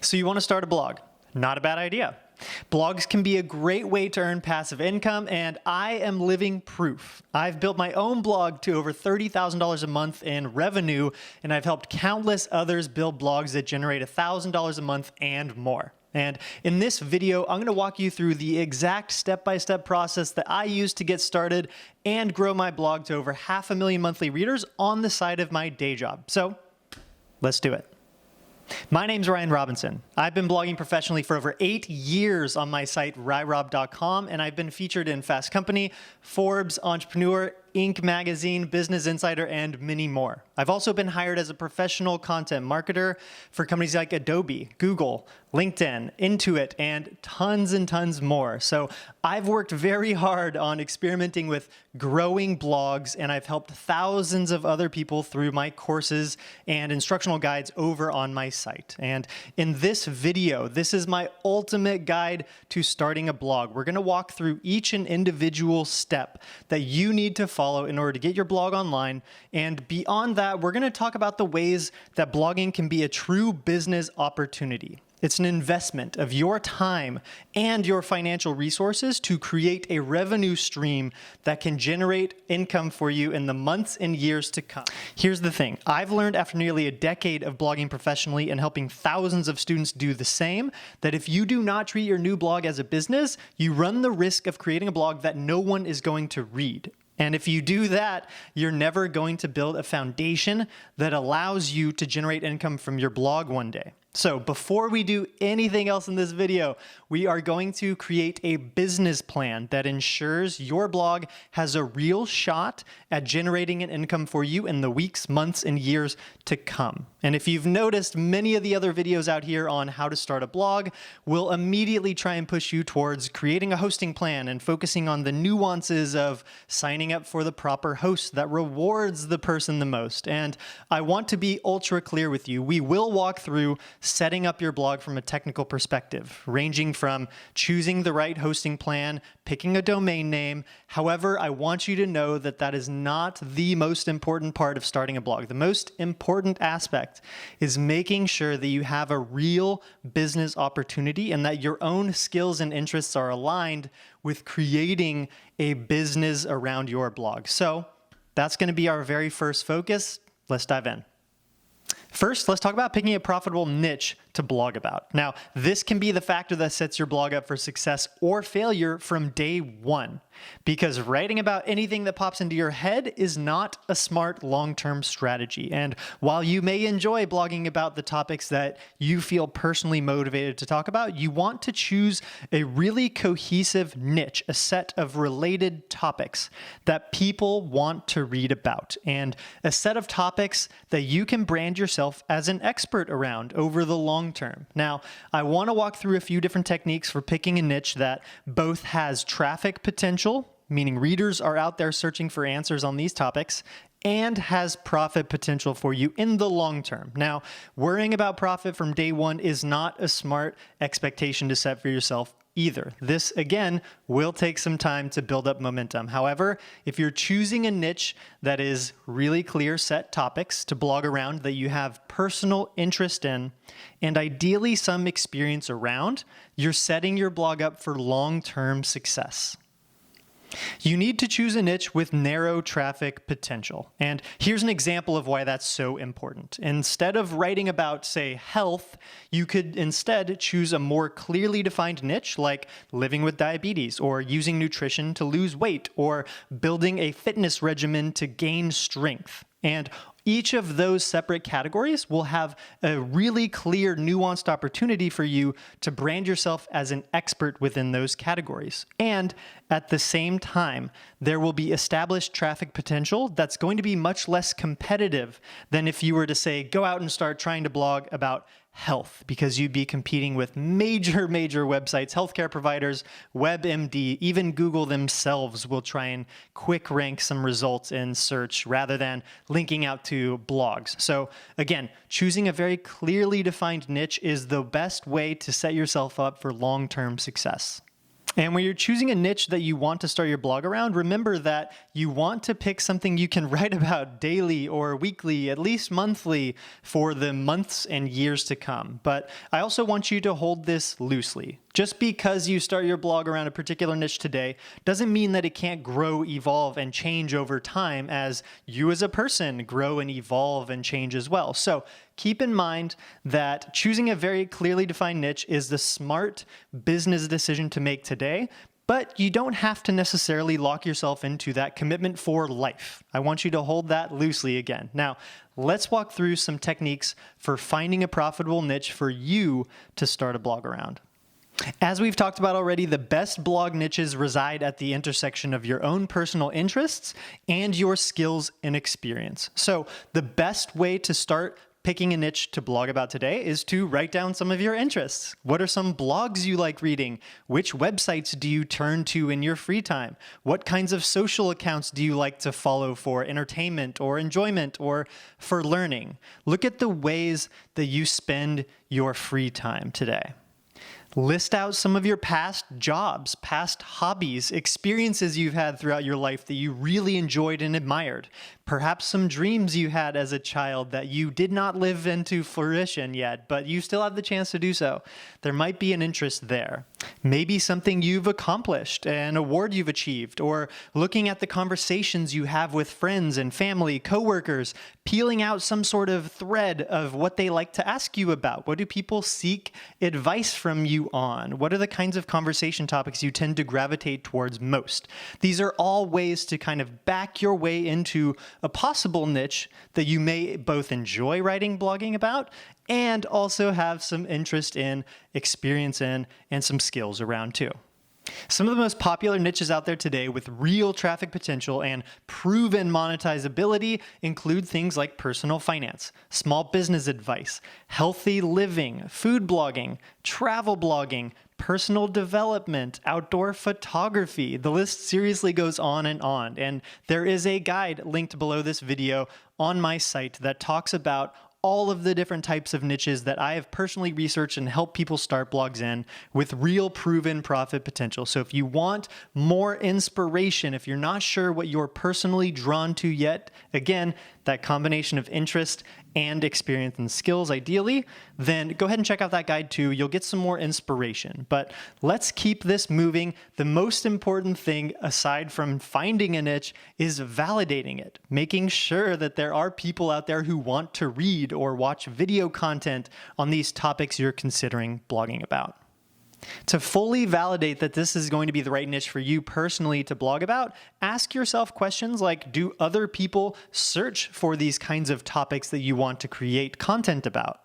So you want to start a blog? Not a bad idea. Blogs can be a great way to earn passive income, and I am living proof. I've built my own blog to over $30,000 a month in revenue, and I've helped countless others build blogs that generate $1,000 a month and more. And in this video, I'm going to walk you through the exact step-by-step process that I use to get started and grow my blog to over 500,000 monthly readers on the side of my day job. So let's do it. My name's Ryan Robinson. I've been blogging professionally for over 8 years on my site, ryrob.com, and I've been featured in Fast Company, Forbes, Entrepreneur, Inc. Magazine, Business Insider, and many more. I've also been hired as a professional content marketer for companies like Adobe, Google, LinkedIn, Intuit, and tons more. So I've worked very hard on experimenting with growing blogs, and I've helped thousands of other people through my courses and instructional guides over on my site. And in this video, this is my ultimate guide to starting a blog. We're going to walk through each and individual step that you need to follow in order to get your blog online. And beyond that, we're going to talk about the ways that blogging can be a true business opportunity. It's an investment of your time and your financial resources to create a revenue stream that can generate income for you in the months and years to come. Here's the thing. I've learned after nearly a decade of blogging professionally and helping thousands of students do the same, that if you do not treat your new blog as a business, you run the risk of creating a blog that no one is going to read. And if you do that, you're never going to build a foundation that allows you to generate income from your blog one day. So before we do anything else in this video, we are going to create a business plan that ensures your blog has a real shot at generating an income for you in the weeks, months, and years to come. And if you've noticed, many of the other videos out here on how to start a blog will immediately try and push you towards creating a hosting plan and focusing on the nuances of signing up for the proper host that rewards the person the most. And I want to be ultra clear with you. We will walk through setting up your blog from a technical perspective, ranging from choosing the right hosting plan, picking a domain name. However, I want you to know that that is not the most important part of starting a blog. The most important aspect is making sure that you have a real business opportunity and that your own skills and interests are aligned with creating a business around your blog. So that's going to be our very first focus. Let's dive in. First, let's talk about picking a profitable niche to blog about. Now, this can be the factor that sets your blog up for success or failure from day one, because writing about anything that pops into your head is not a smart long-term strategy. And while you may enjoy blogging about the topics that you feel personally motivated to talk about, you want to choose a really cohesive niche, a set of related topics that people want to read about, and a set of topics that you can brand yourself as an expert around over the long term. Now, I want to walk through a few different techniques for picking a niche that both has traffic potential, meaning readers are out there searching for answers on these topics, and has profit potential for you in the long term. Now, worrying about profit from day one is not a smart expectation to set for yourself either. This, again, will take some time to build up momentum. However, if you're choosing a niche that is really clear set topics to blog around that you have personal interest in, and ideally some experience around, you're setting your blog up for long-term success. You need to choose a niche with narrow traffic potential. And here's an example of why that's so important. Instead of writing about, say, health, you could instead choose a more clearly defined niche like living with diabetes, or using nutrition to lose weight, or building a fitness regimen to gain strength. And each of those separate categories will have a really clear, nuanced opportunity for you to brand yourself as an expert within those categories. And at the same time, there will be established traffic potential that's going to be much less competitive than if you were to, say, go out and start trying to blog about health, because you'd be competing with major websites, healthcare providers, WebMD, even Google themselves will try and quick rank some results in search rather than linking out to blogs. So again, choosing a very clearly defined niche is the best way to set yourself up for long-term success. And when you're choosing a niche that you want to start your blog around, remember that you want to pick something you can write about daily or weekly, at least monthly, for the months and years to come. But I also want you to hold this loosely. Just because you start your blog around a particular niche today doesn't mean that it can't grow, evolve, and change over time as you as a person grow and evolve and change as well. So keep in mind that choosing a very clearly defined niche is the smart business decision to make today, but you don't have to necessarily lock yourself into that commitment for life. I want you to hold that loosely again. Now, let's walk through some techniques for finding a profitable niche for you to start a blog around. As we've talked about already, the best blog niches reside at the intersection of your own personal interests and your skills and experience. So the best way to start picking a niche to blog about today is to write down some of your interests. What are some blogs you like reading? Which websites do you turn to in your free time? What kinds of social accounts do you like to follow for entertainment or enjoyment or for learning? Look at the ways that you spend your free time today. List out some of your past jobs, past hobbies, experiences you've had throughout your life that you really enjoyed and admired. Perhaps some dreams you had as a child that you did not live into fruition yet, but you still have the chance to do so. There might be an interest there. Maybe something you've accomplished, an award you've achieved, or looking at the conversations you have with friends and family, coworkers, peeling out some sort of thread of what they like to ask you about. What do people seek advice from you on? What are the kinds of conversation topics you tend to gravitate towards most? These are all ways to kind of back your way into a possible niche that you may both enjoy writing, blogging about, and also have some interest in, experience in, and some skills around too. Some of the most popular niches out there today with real traffic potential and proven monetizability include things like personal finance, small business advice, healthy living, food blogging, travel blogging, personal development, outdoor photography. The list seriously goes on. And there is a guide linked below this video on my site that talks about all of the different types of niches that I have personally researched and helped people start blogs in with real proven profit potential. So if you want more inspiration, if you're not sure what you're personally drawn to yet, again, that combination of interest and experience and skills ideally, then go ahead and check out that guide too. You'll get some more inspiration. But let's keep this moving. The most important thing, aside from finding a niche, is validating it, making sure that there are people out there who want to read or watch video content on these topics you're considering blogging about. To fully validate that this is going to be the right niche for you personally to blog about, ask yourself questions like, do other people search for these kinds of topics that you want to create content about?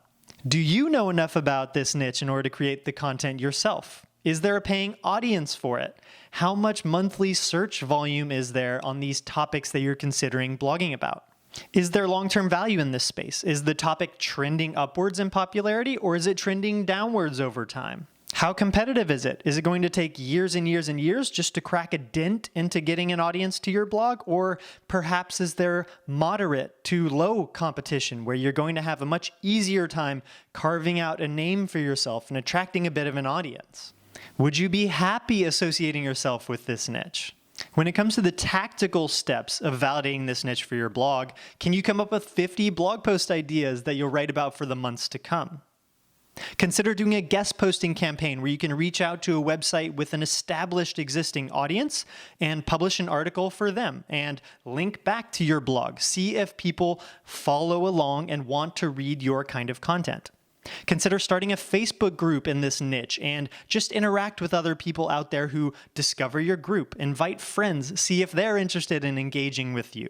Do you know enough about this niche in order to create the content yourself? Is there a paying audience for it? How much monthly search volume is there on these topics that you're considering blogging about? Is there long-term value in this space? Is the topic trending upwards in popularity, or is it trending downwards over time? How competitive is it? Is it going to take years and years and years just to crack a dent into getting an audience to your blog? Or perhaps is there moderate to low competition where you're going to have a much easier time carving out a name for yourself and attracting a bit of an audience? Would you be happy associating yourself with this niche? When it comes to the tactical steps of validating this niche for your blog, can you come up with 50 blog post ideas that you'll write about for the months to come? Consider doing a guest posting campaign where you can reach out to a website with an established existing audience and publish an article for them and link back to your blog. See if people follow along and want to read your kind of content. Consider starting a Facebook group in this niche and just interact with other people out there who discover your group. Invite friends, see if they're interested in engaging with you.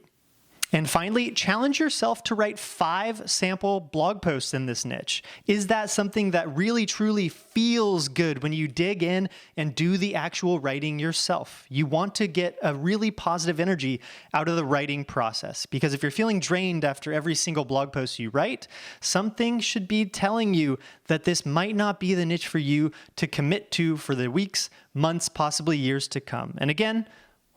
And finally, challenge yourself to write 5 sample blog posts in this niche. Is that something that really truly feels good when you dig in and do the actual writing yourself? You want to get a really positive energy out of the writing process, because if you're feeling drained after every single blog post you write, something should be telling you that this might not be the niche for you to commit to for the weeks, months, possibly years to come. And again,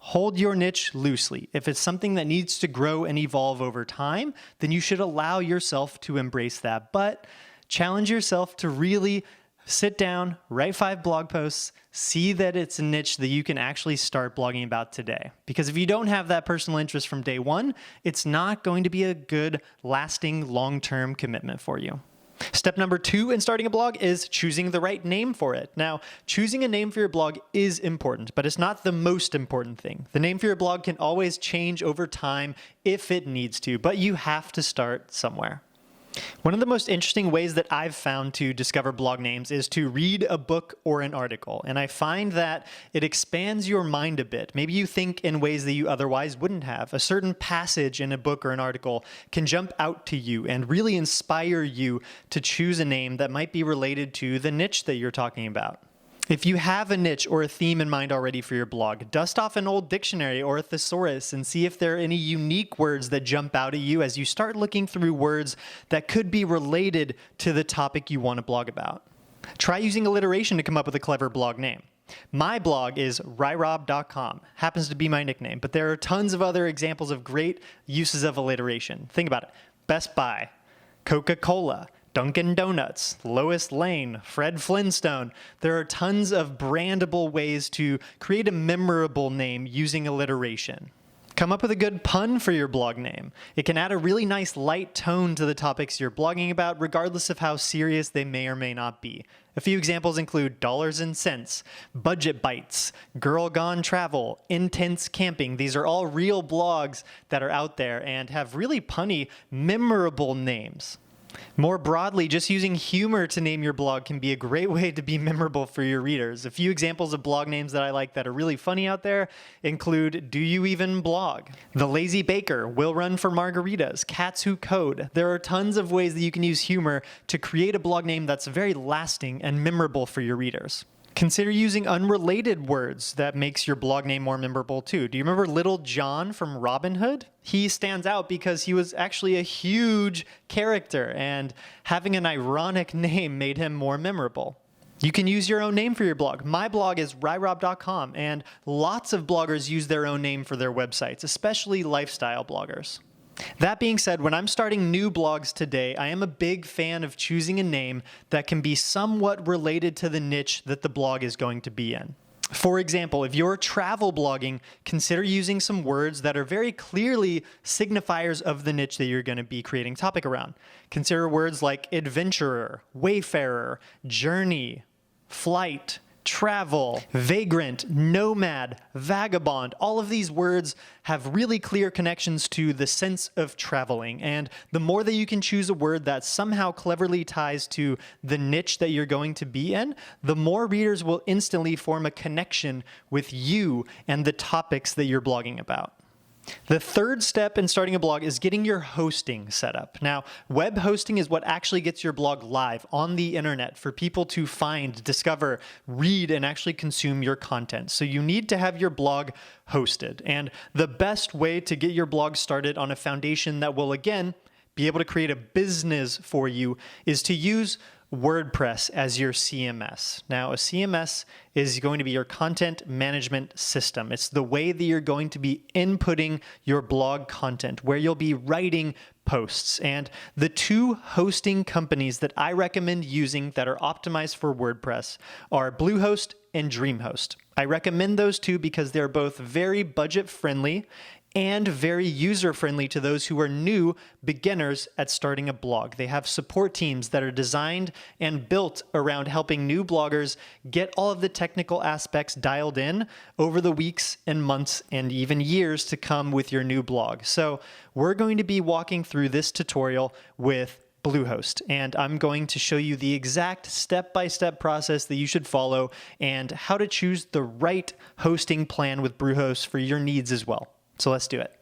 hold your niche loosely. If it's something that needs to grow and evolve over time, then you should allow yourself to embrace that. But challenge yourself to really Sit down, write 5 blog posts, see that it's a niche that you can actually start blogging about today. Because if you don't have that personal interest from day one, it's not going to be a good, lasting, long-term commitment for you. Step number 2 in starting a blog is choosing the right name for it. Now, choosing a name for your blog is important, but it's not the most important thing. The name for your blog can always change over time if it needs to, but you have to start somewhere. One of the most interesting ways that I've found to discover blog names is to read a book or an article. And I find that it expands your mind a bit. Maybe you think in ways that you otherwise wouldn't have. A certain passage in a book or an article can jump out to you and really inspire you to choose a name that might be related to the niche that you're talking about. If you have a niche or a theme in mind already for your blog, dust off an old dictionary or a thesaurus and see if there are any unique words that jump out at you as you start looking through words that could be related to the topic you want to blog about. Try using alliteration to come up with a clever blog name. My blog is ryrob.com, happens to be my nickname, but there are tons of other examples of great uses of alliteration. Think about it. Best Buy, Coca-Cola, Dunkin' Donuts, Lois Lane, Fred Flintstone. There are tons of brandable ways to create a memorable name using alliteration. Come up with a good pun for your blog name. It can add a really nice light tone to the topics you're blogging about, regardless of how serious they may or may not be. A few examples include Dollars and Cents, Budget Bites, Girl Gone Travel, Intense Camping. These are all real blogs that are out there and have really punny, memorable names. More broadly, just using humor to name your blog can be a great way to be memorable for your readers. A few examples of blog names that I like that are really funny out there include Do You Even Blog? The Lazy Baker, Will Run for Margaritas, Cats Who Code. There are tons of ways that you can use humor to create a blog name that's very lasting and memorable for your readers. Consider using unrelated words that makes your blog name more memorable too. Do you remember Little John from Robin Hood? He stands out because he was actually a huge character, and having an ironic name made him more memorable. You can use your own name for your blog. My blog is ryrob.com, and lots of bloggers use their own name for their websites, especially lifestyle bloggers. That being said, when I'm starting new blogs today, I am a big fan of choosing a name that can be somewhat related to the niche that the blog is going to be in. For example, if you're travel blogging, consider using some words that are very clearly signifiers of the niche that you're going to be creating topic around. Consider words like adventurer, wayfarer, journey, flight, travel, vagrant, nomad, vagabond. All of these words have really clear connections to the sense of traveling. And the more that you can choose a word that somehow cleverly ties to the niche that you're going to be in, the more readers will instantly form a connection with you and the topics that you're blogging about. The third step in starting a blog is getting your hosting set up. Now, web hosting is what actually gets your blog live on the internet for people to find, discover, read, and actually consume your content. So you need to have your blog hosted. And the best way to get your blog started on a foundation that will, again, be able to create a business for you is to use WordPress as your CMS. Now, a CMS is going to be your content management system. It's the way that you're going to be inputting your blog content, where you'll be writing posts. And the two hosting companies that I recommend using that are optimized for WordPress are Bluehost and Dreamhost. I recommend those two because they're both very budget friendly and very user-friendly to those who are new beginners at starting a blog. They have support teams that are designed and built around helping new bloggers get all of the technical aspects dialed in over the weeks and months and even years to come with your new blog. So we're going to be walking through this tutorial with Bluehost, and I'm going to show you the exact step-by-step process that you should follow and how to choose the right hosting plan with Bluehost for your needs as well. So let's do it.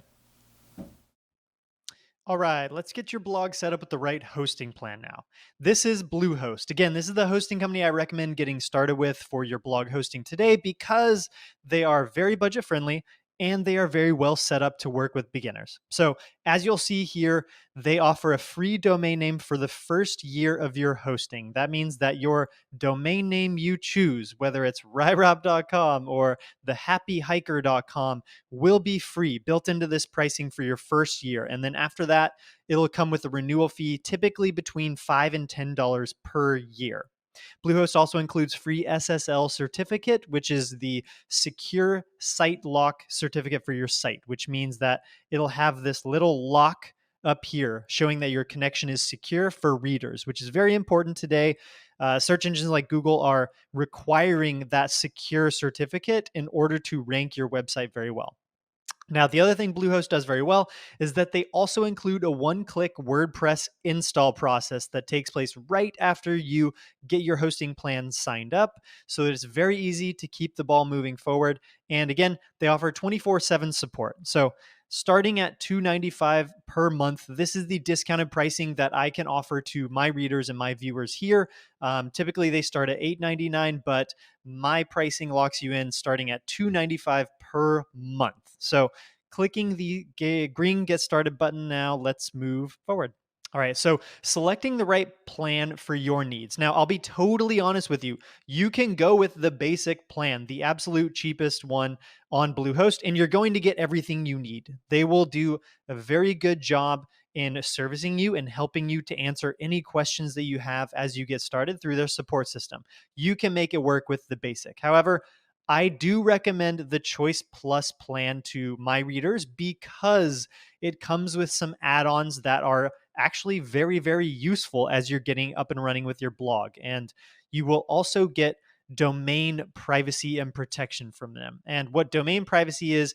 All right, let's get your blog set up with the right hosting plan now. This is Bluehost. Again, this is the hosting company I recommend getting started with for your blog hosting today because they are very budget friendly and they are very well set up to work with beginners. So as you'll see here, they offer a free domain name for the first year of your hosting. That means that your domain name you choose, whether it's ryrob.com or thehappyhiker.com, will be free, built into this pricing for your first year. And then after that, it'll come with a renewal fee, typically between $5 and $10 per year. Bluehost also includes free SSL certificate, which is the secure site lock certificate for your site, which means that it'll have this little lock up here showing that your connection is secure for readers, which is very important today. Search engines like Google are requiring that secure certificate in order to rank your website very well. Now, the other thing Bluehost does very well is that they also include a one-click WordPress install process that takes place right after you get your hosting plan signed up. So it's very easy to keep the ball moving forward. And again, they offer 24/7 support. So starting at $295 per month, this is the discounted pricing that I can offer to my readers and my viewers here. Typically, they start at $899, but my pricing locks you in starting at $295 per month. So clicking the green get started button now, let's move forward. All right, so selecting the right plan for your needs. Now, I'll be totally honest with you. You can go with the basic plan, the absolute cheapest one on Bluehost, and you're going to get everything you need. They will do a very good job in servicing you and helping you to answer any questions that you have as you get started through their support system. You can make it work with the basic. However, I do recommend the Choice Plus plan to my readers because it comes with some add ons that are actually very, very useful as you're getting up and running with your blog. And you will also get domain privacy and protection from them. And what domain privacy is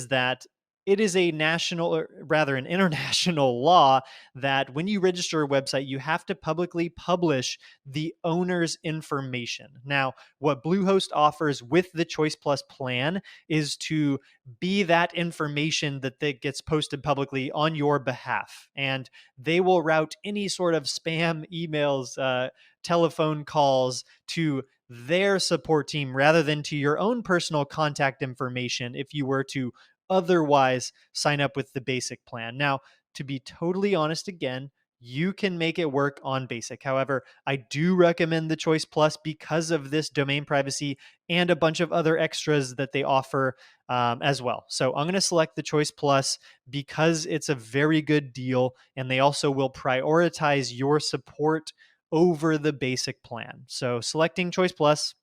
that it is a national, or rather an international law that when you register a website, you have to publicly publish the owner's information. Now, what Bluehost offers with the Choice Plus plan is to be that information that gets posted publicly on your behalf. And they will route any sort of spam emails, telephone calls to their support team rather than to your own personal contact information if you were to otherwise sign up with the basic plan. Now, to be totally honest, again, you can make it work on basic. However, I do recommend the Choice Plus because of this domain privacy and a bunch of other extras that they offer as well. So I'm going to select the Choice Plus because it's a very good deal, and they also will prioritize your support over the basic plan. So selecting Choice Plus,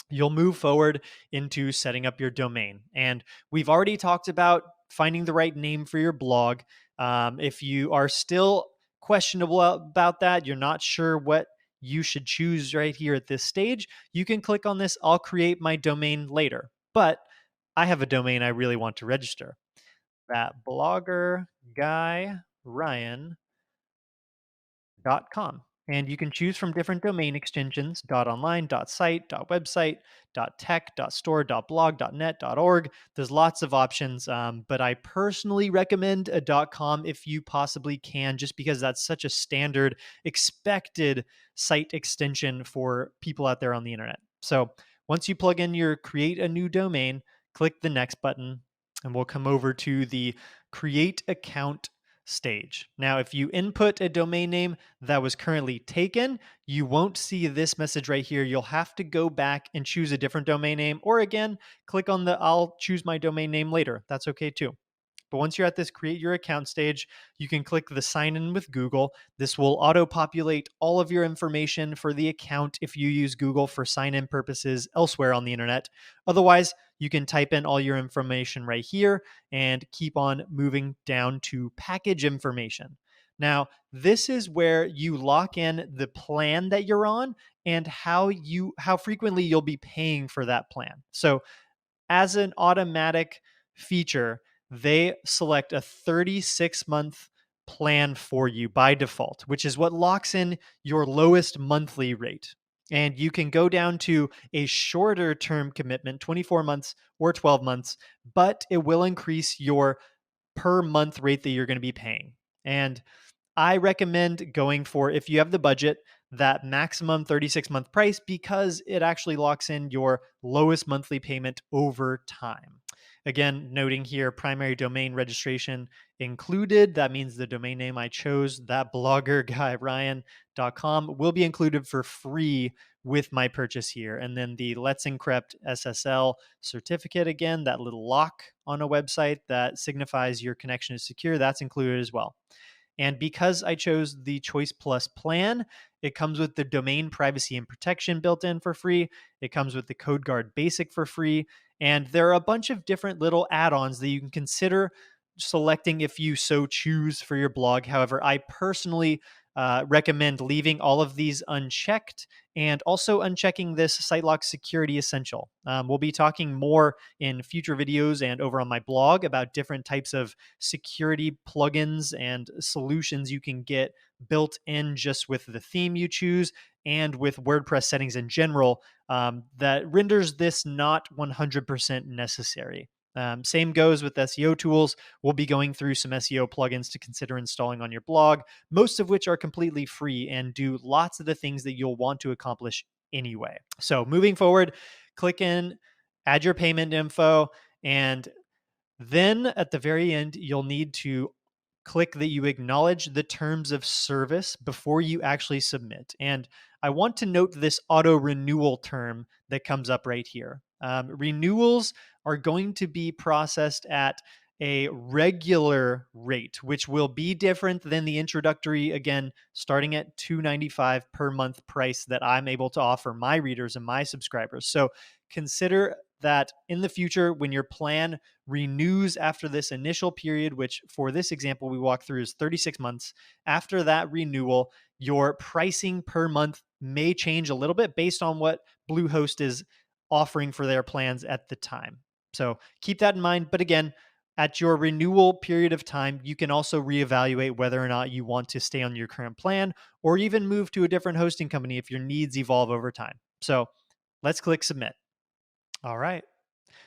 you'll move forward into setting up your domain. And we've already talked about finding the right name for your blog. If you are still questionable about that, you're not sure what you should choose right here at this stage, you can click on this I'll create my domain later. But I have a domain I really want to register. That blogger guy Ryan .com. And you can choose from different domain extensions: .online, .site, .website, .tech, .store, .blog, .net, .org. There's lots of options, but I personally recommend a .com if you possibly can, just because that's such a standard expected site extension for people out there on the internet. So once you plug in your create a new domain, click the next button, and we'll come over to the create account stage. Now, if you input a domain name that was currently taken, you won't see this message right here. You'll have to go back and choose a different domain name, or again, click on the I'll choose my domain name later. That's okay too. But once you're at this create your account stage, you can click the sign in with Google. This will auto populate all of your information for the account if you use Google for sign in purposes elsewhere on the internet. Otherwise, you can type in all your information right here and keep on moving down to package information. Now, this is where you lock in the plan that you're on and how frequently you'll be paying for that plan. So, as an automatic feature, they select a 36-month plan for you by default, which is what locks in your lowest monthly rate. And you can go down to a shorter term commitment, 24 months or 12 months, but it will increase your per month rate that you're going to be paying. And I recommend going for, if you have the budget, that maximum 36-month price because it actually locks in your lowest monthly payment over time. Again, noting here primary domain registration included. That means the domain name I chose, that blogger guy Ryan.com, will be included for free with my purchase here. And then the Let's Encrypt SSL certificate, again, that little lock on a website that signifies your connection is secure, that's included as well. And because I chose the Choice Plus plan, it comes with the domain privacy and protection built in for free. It comes with the CodeGuard Basic for free. And there are a bunch of different little add ons that you can consider selecting if you so choose for your blog. However, I personally recommend leaving all of these unchecked and also unchecking this SiteLock Security Essential. We'll be talking more in future videos and over on my blog about different types of security plugins and solutions you can get built in just with the theme you choose and with WordPress settings in general that renders this not 100% necessary. Same goes with SEO tools. We'll be going through some SEO plugins to consider installing on your blog, most of which are completely free and do lots of the things that you'll want to accomplish anyway. So moving forward, click in, add your payment info, and then at the very end, you'll need to click that you acknowledge the terms of service before you actually submit. And I want to note this auto renewal term that comes up right here. Renewals are going to be processed at a regular rate, which will be different than the introductory, again, starting at $2.95 per month price that I'm able to offer my readers and my subscribers. So consider that in the future, when your plan renews after this initial period, which for this example we walk through is 36 months, after that renewal, your pricing per month may change a little bit based on what Bluehost is offering for their plans at the time. So keep that in mind. But again, at your renewal period of time, you can also reevaluate whether or not you want to stay on your current plan or even move to a different hosting company if your needs evolve over time. So let's click submit. All right.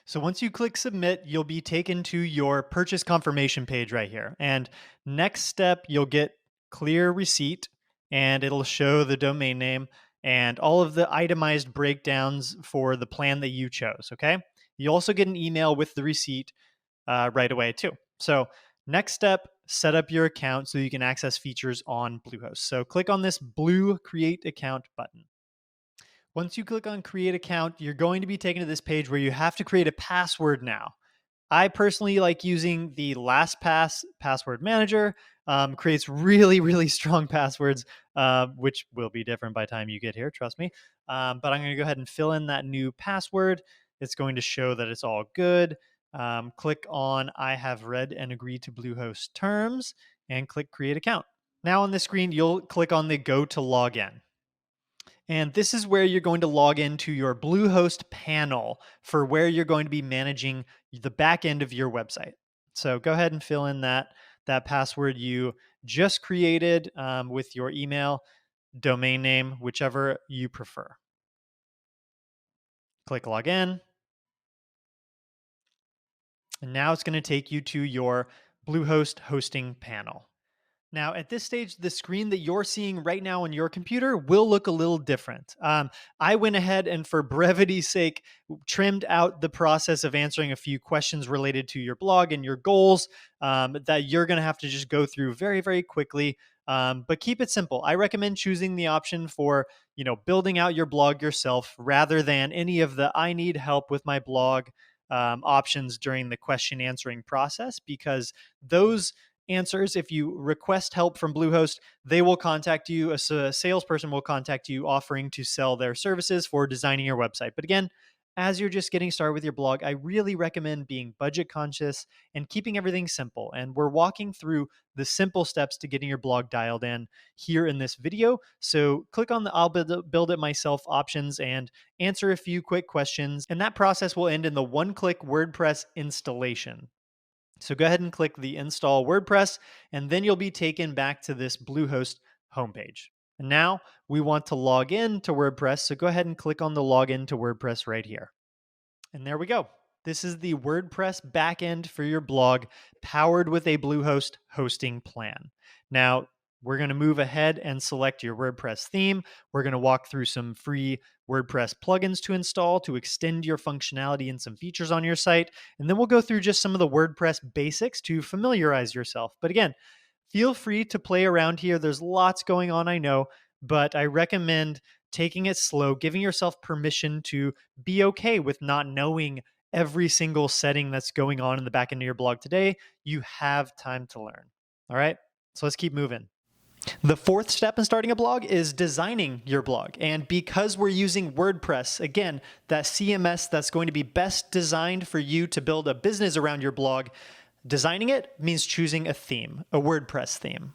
So once you click submit, you'll be taken to your purchase confirmation page right here. And next step, you'll get clear receipt and it'll show the domain name and all of the itemized breakdowns for the plan that you chose. Okay. You also get an email with the receipt right away too. So next step, set up your account so you can access features on Bluehost. So click on this blue create account button. Once you click on create account, you're going to be taken to this page where you have to create a password now. I personally like using the LastPass password manager. Creates really, really strong passwords, which will be different by the time you get here, trust me. But I'm going to go ahead and fill in that new password. It's going to show that it's all good. Click on I have read and agreed to Bluehost terms and click create account. Now on the screen, you'll click on the go to login. And this is where you're going to log into your Bluehost panel for where you're going to be managing the back end of your website. So go ahead and fill in that password you just created with your email, domain name, whichever you prefer. Click log in. And now it's going to take you to your Bluehost hosting panel. Now, at this stage, the screen that you're seeing right now on your computer will look a little different. I went ahead and, for brevity's sake, trimmed out the process of answering a few questions related to your blog and your goals that you're going to have to just go through very, very quickly. But keep it simple. I recommend choosing the option for building out your blog yourself rather than any of the I need help with my blog options during the question answering process, because those answers, if you request help from Bluehost, they will contact you. A salesperson will contact you offering to sell their services for designing your website. But again, as you're just getting started with your blog, I really recommend being budget conscious and keeping everything simple. And we're walking through the simple steps to getting your blog dialed in here in this video. So click on the I'll build it myself options and answer a few quick questions. And that process will end in the one-click WordPress installation. So go ahead and click the install WordPress, and then you'll be taken back to this Bluehost homepage. And now we want to log in to WordPress. So go ahead and click on the login to WordPress right here. And there we go. This is the WordPress backend for your blog, powered with a Bluehost hosting plan. Now, we're going to move ahead and select your WordPress theme. We're going to walk through some free WordPress plugins to install to extend your functionality and some features on your site. And then we'll go through just some of the WordPress basics to familiarize yourself. But again, feel free to play around here. There's lots going on, I know, but I recommend taking it slow, giving yourself permission to be okay with not knowing every single setting that's going on in the back end of your blog today. You have time to learn. All right. So let's keep moving. The fourth step in starting a blog is designing your blog. And because we're using WordPress, again, that CMS that's going to be best designed for you to build a business around your blog, designing it means choosing a theme, a WordPress theme.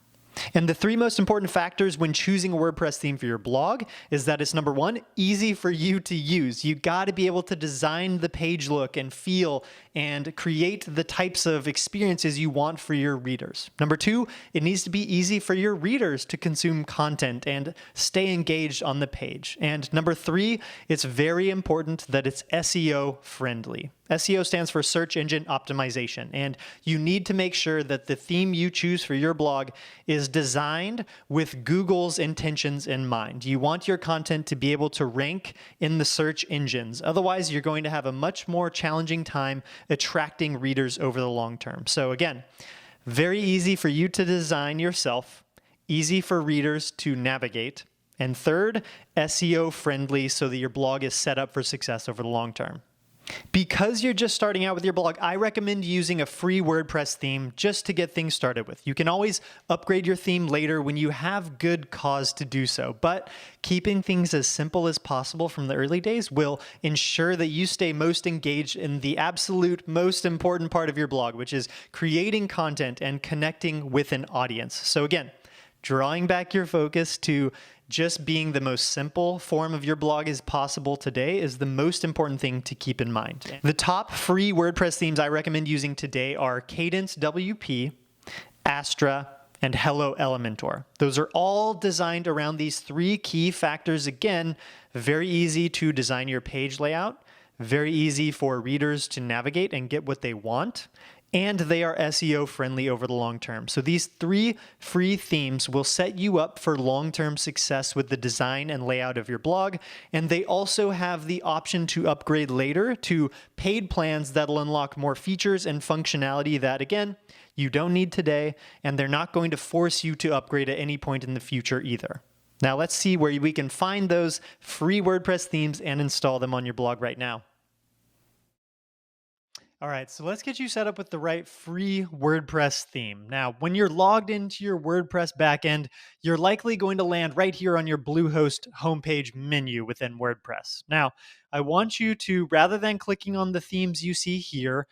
And the three most important factors when choosing a WordPress theme for your blog is that it's, number one, easy for you to use. You got to be able to design the page look and feel and create the types of experiences you want for your readers. Number two, it needs to be easy for your readers to consume content and stay engaged on the page. And number three, it's very important that it's SEO friendly. SEO stands for search engine optimization, and you need to make sure that the theme you choose for your blog is designed with Google's intentions in mind. You want your content to be able to rank in the search engines. Otherwise, you're going to have a much more challenging time attracting readers over the long term. So again, very easy for you to design yourself, easy for readers to navigate, and third, SEO friendly so that your blog is set up for success over the long term. Because you're just starting out with your blog, I recommend using a free WordPress theme just to get things started with. You can always upgrade your theme later when you have good cause to do so, but keeping things as simple as possible from the early days will ensure that you stay most engaged in the absolute most important part of your blog, which is creating content and connecting with an audience. So again, drawing back your focus to just being the most simple form of your blog as possible today is the most important thing to keep in mind. The top free WordPress themes I recommend using today are Kadence WP, Astra, and Hello Elementor. Those are all designed around these three key factors. Again, very easy to design your page layout, very easy for readers to navigate and get what they want, and they are SEO friendly over the long term. So these three free themes will set you up for long-term success with the design and layout of your blog. And they also have the option to upgrade later to paid plans that'll unlock more features and functionality that, again, you don't need today, and they're not going to force you to upgrade at any point in the future either. Now let's see where we can find those free WordPress themes and install them on your blog right now. All right, so let's get you set up with the right free WordPress theme. Now, when you're logged into your WordPress backend, you're likely going to land right here on your Bluehost homepage menu within WordPress. Now, I want you to, rather than clicking on the themes you see here,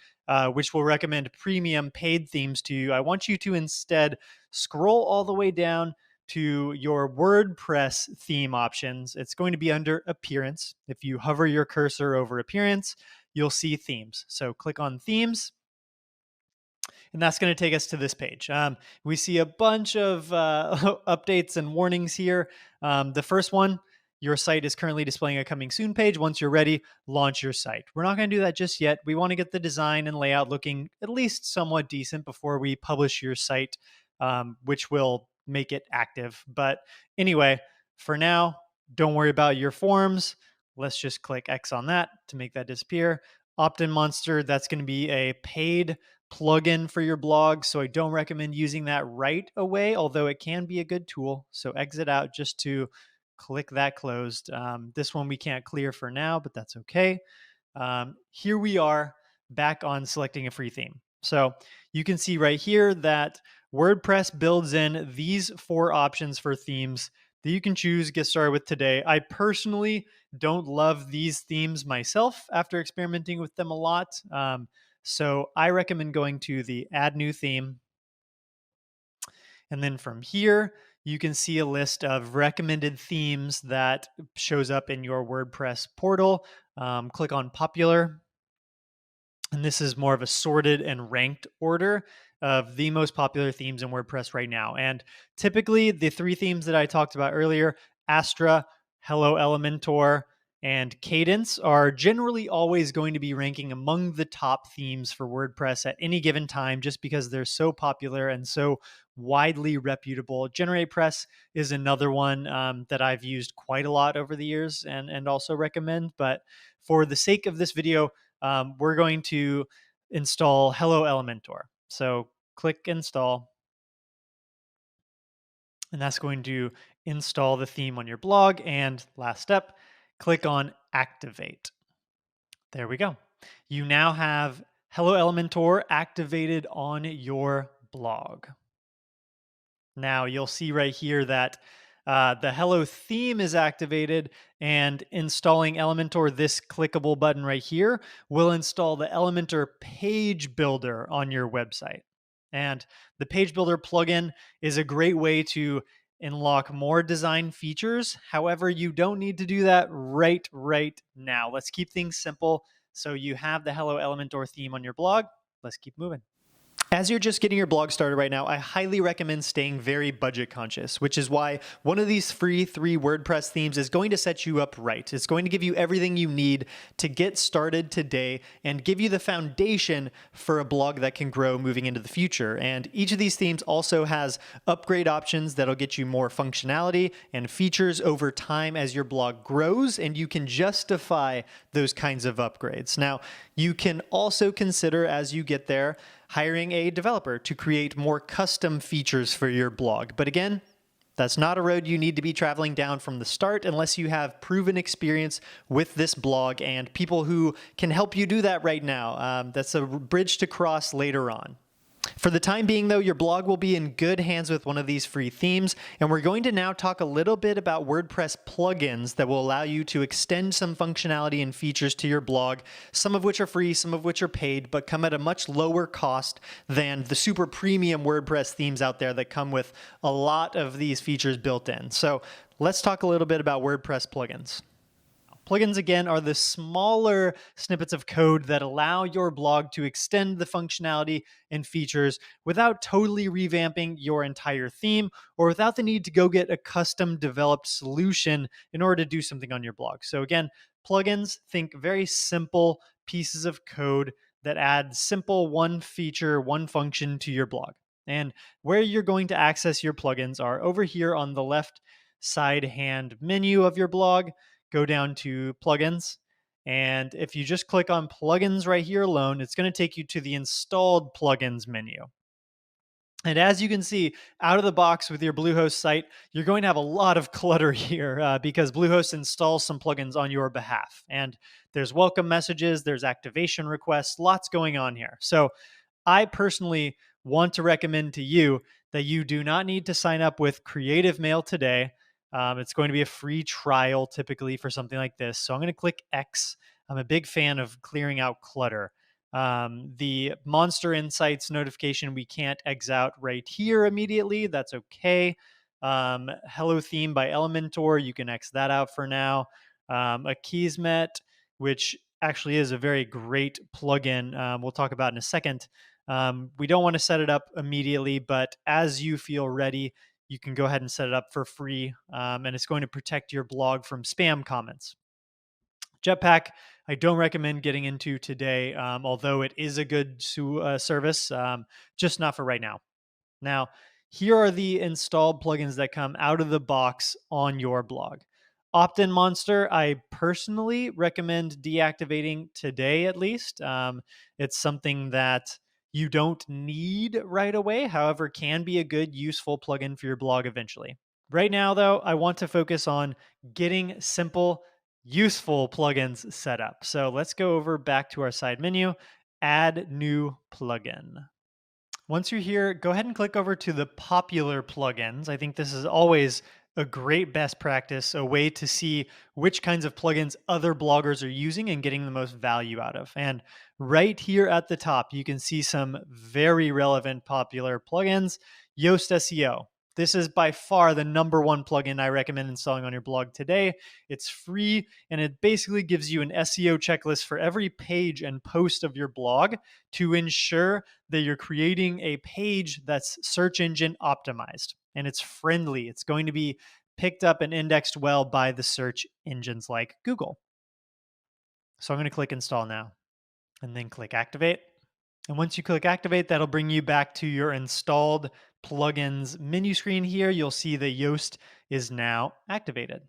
which will recommend premium paid themes to you, I want you to instead scroll all the way down to your WordPress theme options. It's going to be under Appearance. If you hover your cursor over Appearance, you'll see themes. So click on themes, and that's going to take us to this page. We see a bunch of updates and warnings here. The first one, your site is currently displaying a coming soon page. Once you're ready, launch your site. We're not going to do that just yet. We want to get the design and layout looking at least somewhat decent before we publish your site, which will make it active. But anyway, for now, don't worry about your forms. Let's just click X on that to make that disappear. Opt-in Monster, that's going to be a paid plugin for your blog, so I don't recommend using that right away, although it can be a good tool. So exit out just to click that closed. This one we can't clear for now, but that's okay. Here we are back on selecting a free theme. So you can see right here that WordPress builds in these 4 options for themes that you can choose, get started with today. I personally don't love these themes myself after experimenting with them a lot. So I recommend going to the Add New Theme. And then from here, you can see a list of recommended themes that shows up in your WordPress portal. Click on Popular. And this is more of a sorted and ranked order of the most popular themes in WordPress right now. And typically, the 3 themes that I talked about earlier, Astra, Hello Elementor, and Kadence, are generally always going to be ranking among the top themes for WordPress at any given time, just because they're so popular and so widely reputable. GeneratePress is another one that I've used quite a lot over the years and also recommend. But for the sake of this video, we're going to install Hello Elementor. So click Install, and that's going to install the theme on your blog. And last step, click on Activate. There we go. You now have Hello Elementor activated on your blog. Now you'll see right here that the Hello theme is activated, and installing Elementor, this clickable button right here, will install the Elementor page builder on your website. And the page builder plugin is a great way to unlock more design features. However, you don't need to do that right now. Let's keep things simple. So you have the Hello Elementor theme on your blog. Let's keep moving. As you're just getting your blog started right now, I highly recommend staying very budget conscious, which is why one of these free 3 WordPress themes is going to set you up right. It's going to give you everything you need to get started today and give you the foundation for a blog that can grow moving into the future. And each of these themes also has upgrade options that'll get you more functionality and features over time as your blog grows, and you can justify those kinds of upgrades. Now, you can also consider, as you get there, hiring a developer to create more custom features for your blog. But again, that's not a road you need to be traveling down from the start unless you have proven experience with this blog and people who can help you do that right now. That's a bridge to cross later on. For the time being, though, your blog will be in good hands with one of these free themes, and we're going to now talk a little bit about WordPress plugins that will allow you to extend some functionality and features to your blog, some of which are free, some of which are paid, but come at a much lower cost than the super premium WordPress themes out there that come with a lot of these features built in. So let's talk a little bit about WordPress plugins. Plugins, again, are the smaller snippets of code that allow your blog to extend the functionality and features without totally revamping your entire theme or without the need to go get a custom developed solution in order to do something on your blog. So again, plugins, think very simple pieces of code that add simple one feature, one function to your blog. And where you're going to access your plugins are over here on the left side hand menu of your blog. Go down to plugins. And if you just click on plugins right here alone, it's going to take you to the installed plugins menu. And as you can see, out of the box with your Bluehost site, you're going to have a lot of clutter here because Bluehost installs some plugins on your behalf. And there's welcome messages, there's activation requests, lots going on here. So I personally want to recommend to you that you do not need to sign up with Creative Mail today. It's going to be a free trial typically for something like this. So I'm going to click X. I'm a big fan of clearing out clutter. The Monster Insights notification we can't X out right here immediately. That's okay. Hello Theme by Elementor, you can X that out for now. Akismet, which actually is a very great plugin we'll talk about in a second. We don't want to set it up immediately, but as you feel ready, you can go ahead and set it up for free, and it's going to protect your blog from spam comments. Jetpack, I don't recommend getting into today, although it is a good service, just not for right now. Now, here are the installed plugins that come out of the box on your blog. Opt-in Monster, I personally recommend deactivating today at least. It's something that you don't need right away, however, can be a good, useful plugin for your blog eventually. Right now, though, I want to focus on getting simple, useful plugins set up. So let's go over back to our side menu, add new plugin. Once you're here, go ahead and click over to the popular plugins. I think this is always a great best practice, a way to see which kinds of plugins other bloggers are using and getting the most value out of. And right here at the top, you can see some very relevant popular plugins. Yoast SEO. This is by far the #1 plugin I recommend installing on your blog today. It's free, and it basically gives you an SEO checklist for every page and post of your blog to ensure that you're creating a page that's search engine optimized and it's friendly. It's going to be picked up and indexed well by the search engines like Google. So I'm going to click install now and then click activate. And once you click activate, that'll bring you back to your installed plugins menu screen here. You'll see the Yoast is now activated.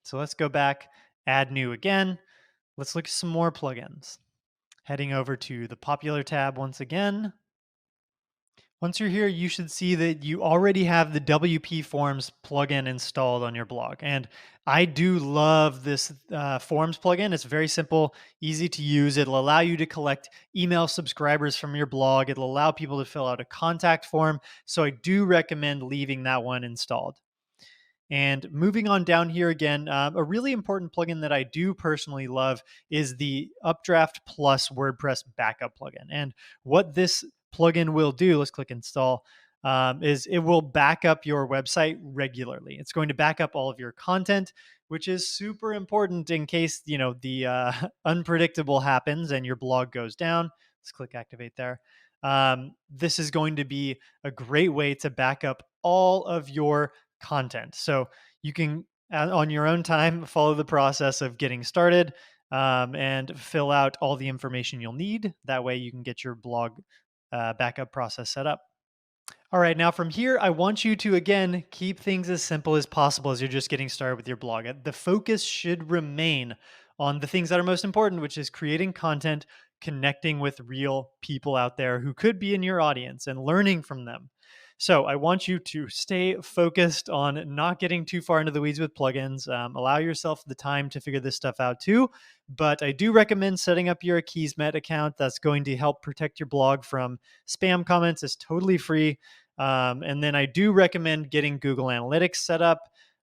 So let's go back, add new again. Let's look at some more plugins. Heading over to the popular tab once again. Once you're here, you should see that you already have the WP Forms plugin installed on your blog. And I do love this Forms plugin. It's very simple, easy to use. It'll allow you to collect email subscribers from your blog. It'll allow people to fill out a contact form. So I do recommend leaving that one installed. And moving on down here again, a really important plugin that I do personally love is the Updraft Plus WordPress backup plugin. And what this plugin will do, let's click install, is it will back up your website regularly. It's going to back up all of your content, which is super important in case the unpredictable happens and your blog goes down. Let's click activate there. This is going to be a great way to back up all of your content. So you can, on your own time, follow the process of getting started and fill out all the information you'll need. That way you can get your blog backup process set up. All right, now from here, I want you to, again, keep things as simple as possible as you're just getting started with your blog. The focus should remain on the things that are most important, which is creating content, connecting with real people out there who could be in your audience and learning from them. So I want you to stay focused on not getting too far into the weeds with plugins. Allow yourself the time to figure this stuff out too. But I do recommend setting up your Akismet account. That's going to help protect your blog from spam comments. It's totally free. And then I do recommend getting Google Analytics set up.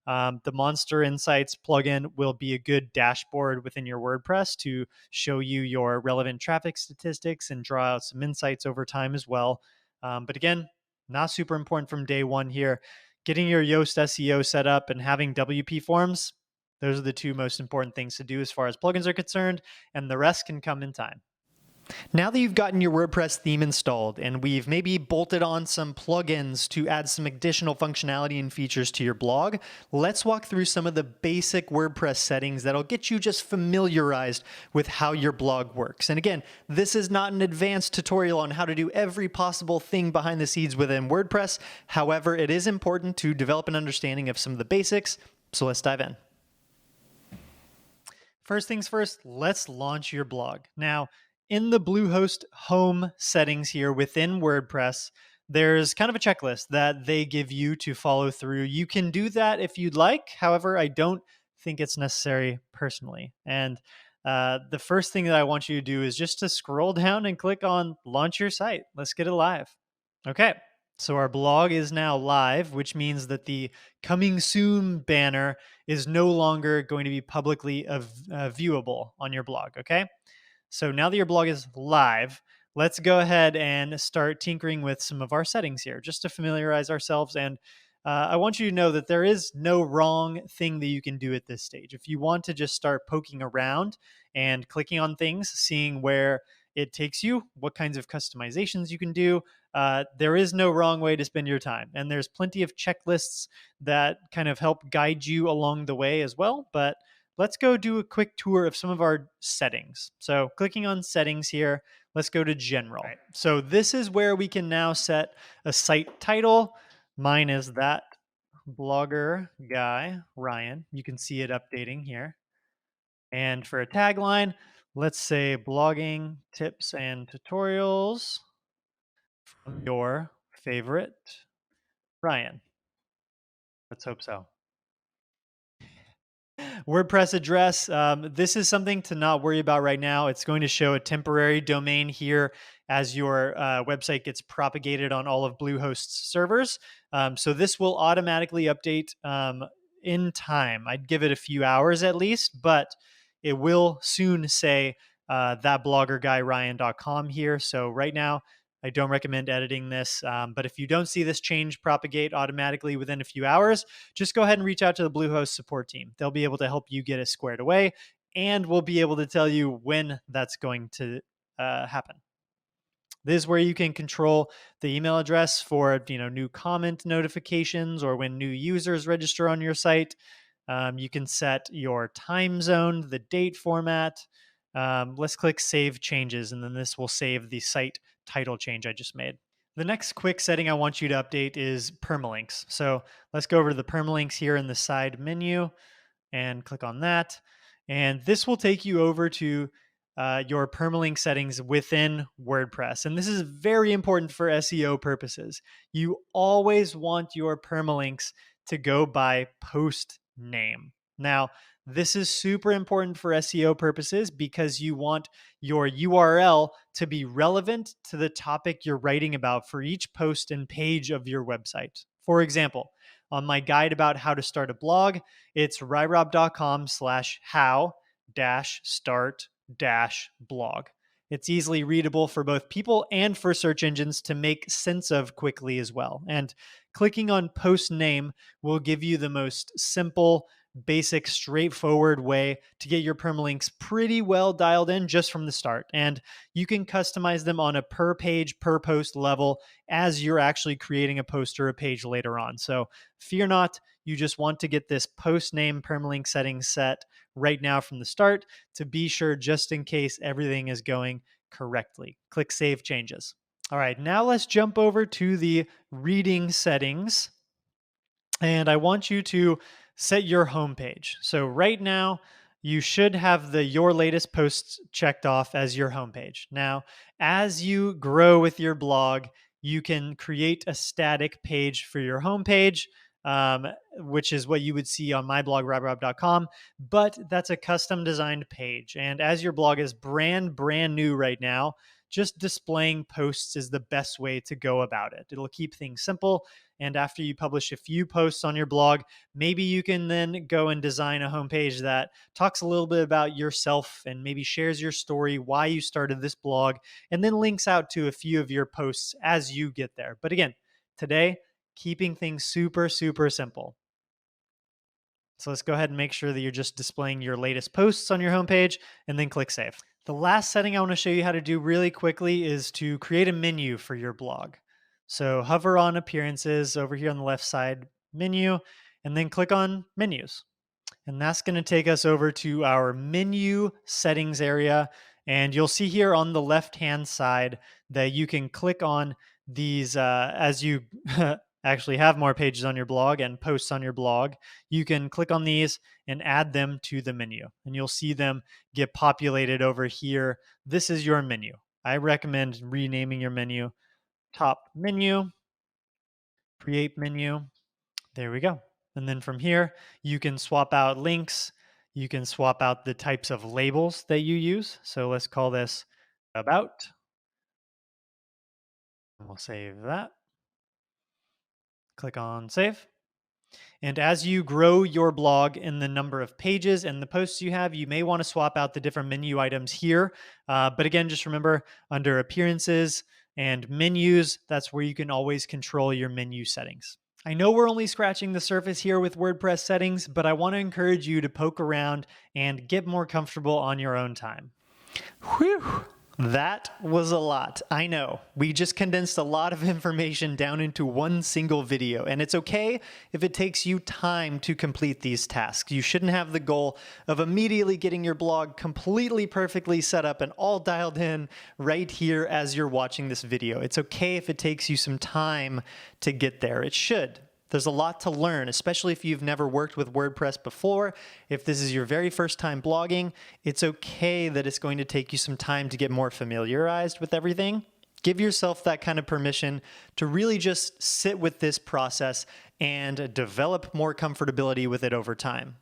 The Monster Insights plugin will be a good dashboard within your WordPress to show you your relevant traffic statistics and draw out some insights over time as well. But again, not super important from day one here. Getting your Yoast SEO set up and having WP Forms, those are the two most important things to do as far as plugins are concerned, and the rest can come in time. Now that you've gotten your WordPress theme installed and we've maybe bolted on some plugins to add some additional functionality and features to your blog, let's walk through some of the basic WordPress settings that'll get you just familiarized with how your blog works. And again, this is not an advanced tutorial on how to do every possible thing behind the scenes within WordPress. However, it is important to develop an understanding of some of the basics. So let's dive in. First things first, let's launch your blog. Now, in the Bluehost home settings here within WordPress, there's kind of a checklist that they give you to follow through. You can do that if you'd like. However, I don't think it's necessary personally. And the first thing that I want you to do is just to scroll down and click on launch your site. Let's get it live. Okay. So our blog is now live, which means that the coming soon banner is no longer going to be publicly viewable on your blog. Okay. So now that your blog is live, let's go ahead and start tinkering with some of our settings here just to familiarize ourselves. And I want you to know that there is no wrong thing that you can do at this stage. If you want to just start poking around and clicking on things, seeing where it takes you, what kinds of customizations you can do, there is no wrong way to spend your time. And there's plenty of checklists that kind of help guide you along the way as well. But let's go do a quick tour of some of our settings. So clicking on settings here, let's go to general. Right. So this is where we can now set a site title. Mine is that blogger guy, Ryan. You can see it updating here. And for a tagline, let's say blogging tips and tutorials from your favorite Ryan. Let's hope so. WordPress address. This is something to not worry about right now. It's going to show a temporary domain here as your website gets propagated on all of Bluehost's servers. So this will automatically update in time. I'd give it a few hours at least, but it will soon say thatbloggerguyryan.com here. So right now, I don't recommend editing this, but if you don't see this change propagate automatically within a few hours, just go ahead and reach out to the Bluehost support team. They'll be able to help you get it squared away, and we'll be able to tell you when that's going to happen. This is where you can control the email address for new comment notifications or when new users register on your site. You can set your time zone, the date format. Let's click Save Changes, and then this will save the site title change I just made. The next quick setting I want you to update is permalinks. So let's go over to the permalinks here in the side menu and click on that. And this will take you over to your permalink settings within WordPress. And this is very important for SEO purposes. You always want your permalinks to go by post name. Now, this is super important for SEO purposes because you want your URL to be relevant to the topic you're writing about for each post and page of your website. For example, on my guide about how to start a blog, it's ryrob.com/how-start-blog. It's easily readable for both people and for search engines to make sense of quickly as well. And clicking on post name will give you the most simple, basic, straightforward way to get your permalinks pretty well dialed in just from the start. And you can customize them on a per page, per post level as you're actually creating a post or a page later on. So fear not, you just want to get this post name permalink setting set right now from the start to be sure just in case everything is going correctly. Click Save Changes. All right, now let's jump over to the reading settings. And I want you to set your homepage. So right now, you should have the Your Latest Posts checked off as your homepage. Now, as you grow with your blog, you can create a static page for your homepage, which is what you would see on my blog, ryrob.com, but that's a custom designed page. And as your blog is brand new right now, just displaying posts is the best way to go about it. It'll keep things simple. And after you publish a few posts on your blog, maybe you can then go and design a homepage that talks a little bit about yourself and maybe shares your story, why you started this blog, and then links out to a few of your posts as you get there. But again, today, keeping things super simple. So let's go ahead and make sure that you're just displaying your latest posts on your homepage and then click Save. The last setting I want to show you how to do really quickly is to create a menu for your blog. So hover on Appearances over here on the left side menu, and then click on Menus. And that's going to take us over to our menu settings area. And you'll see here on the left-hand side that you can click on these as you actually have more pages on your blog and posts on your blog. You can click on these and add them to the menu, and you'll see them get populated over here. This is your menu. I recommend renaming your menu Top Menu, Create Menu. There we go. And then from here, you can swap out links. You can swap out the types of labels that you use. So let's call this About. We'll save that. Click on Save. And as you grow your blog in the number of pages and the posts you have, you may want to swap out the different menu items here. But again, just remember under Appearances and Menus, that's where you can always control your menu settings. I know we're only scratching the surface here with WordPress settings, but I want to encourage you to poke around and get more comfortable on your own time. Whew. That was a lot. I know. We just condensed a lot of information down into one single video, and it's okay if it takes you time to complete these tasks. You shouldn't have the goal of immediately getting your blog completely perfectly set up and all dialed in right here as you're watching this video. It's okay if it takes you some time to get there. It should. There's a lot to learn, especially if you've never worked with WordPress before. If this is your very first time blogging, it's okay that it's going to take you some time to get more familiarized with everything. Give yourself that kind of permission to really just sit with this process and develop more comfortability with it over time.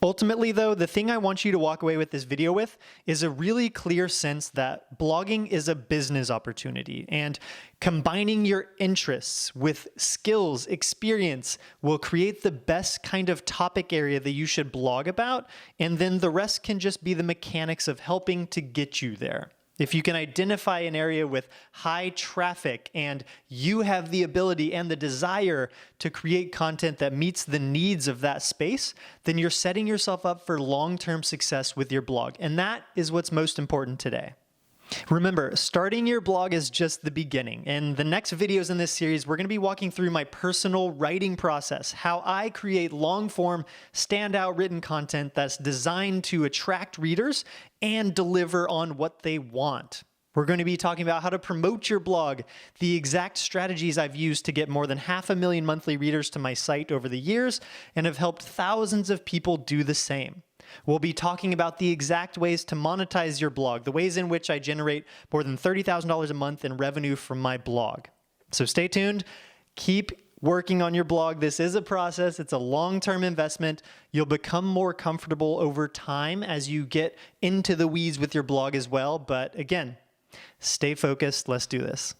Ultimately, though, the thing I want you to walk away with this video with is a really clear sense that blogging is a business opportunity, and combining your interests with skills, experience will create the best kind of topic area that you should blog about, and then the rest can just be the mechanics of helping to get you there. If you can identify an area with high traffic and you have the ability and the desire to create content that meets the needs of that space, then you're setting yourself up for long-term success with your blog. And that is what's most important today. Remember, starting your blog is just the beginning. In the next videos in this series, we're going to be walking through my personal writing process, how I create long-form, standout written content that's designed to attract readers and deliver on what they want. We're going to be talking about how to promote your blog, the exact strategies I've used to get more than 500,000 monthly readers to my site over the years and have helped thousands of people do the same. We'll be talking about the exact ways to monetize your blog, the ways in which I generate more than $30,000 a month in revenue from my blog. So stay tuned. Keep working on your blog. This is a process. It's a long-term investment. You'll become more comfortable over time as you get into the weeds with your blog as well. But again, stay focused. Let's do this.